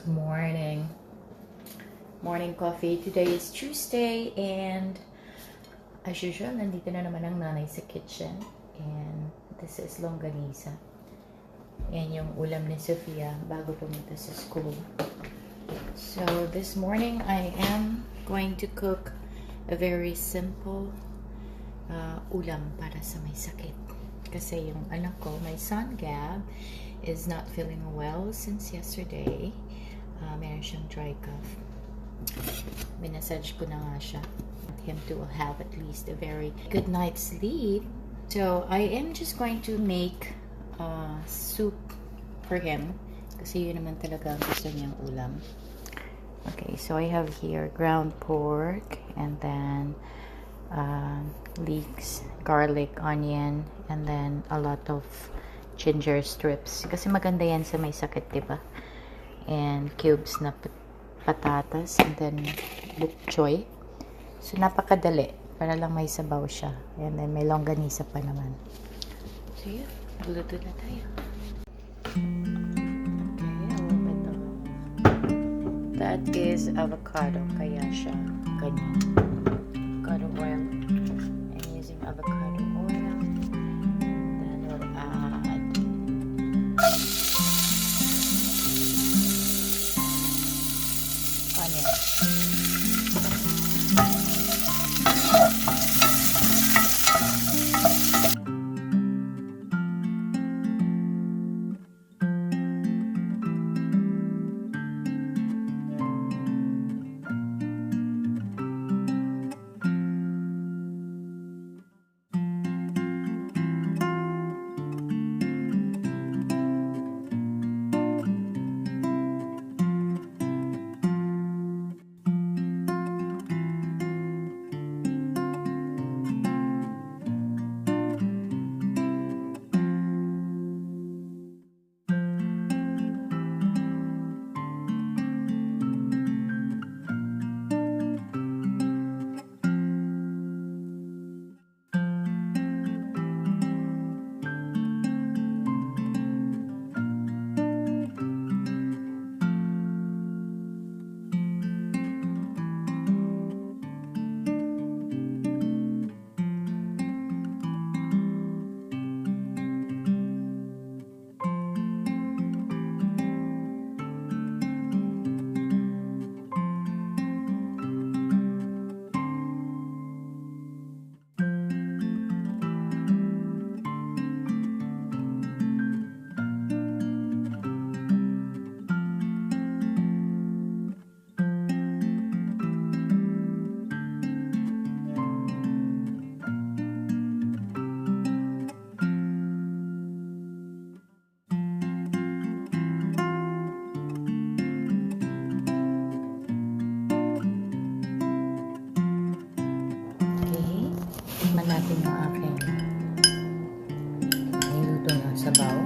Good morning. Morning coffee. Today is Tuesday and as usual, nandito na naman ang nanay sa kitchen. And this is longganisa. Yan yung ulam ni Sofia bago pumunta sa school. So this morning, I am going to cook a very simple ulam para sa may sakit. Kasi yung anak ko, my son Gab, is not feeling well since yesterday. Meron siyang dry cough. Minessage ko na nga siya. Want him to have at least a very good night's sleep. So, I am just going to make soup for him. Kasi yun naman talaga ang gusto niyang ulam. Okay, so I have here ground pork and then leeks, garlic, onion, and then a lot of ginger strips. Kasi maganda yan sa may sakit, diba? And cubes na patatas, and then bok choy. So, napakadali. Para lang may sabaw siya. And then, may longganisa pa naman. So, yun. Luto na tayo. Okay, a little bit of... That is avocado. Kaya siya ganyan. Avocado oil. I'm using avocado oil. Then, we'll add onion. Tikman natin yung aking niluto na sabaw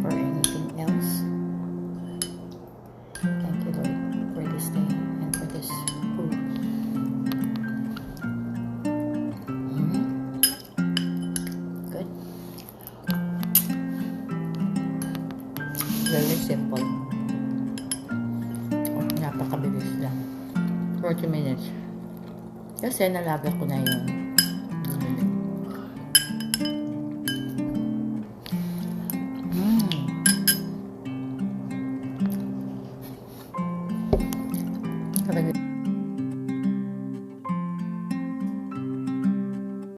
or anything else. Thank you, Lord, for this day and for this food. Good. Very simple. Napakabilis lang. 40 minutes. Kasi nalaga ko na yung Have a good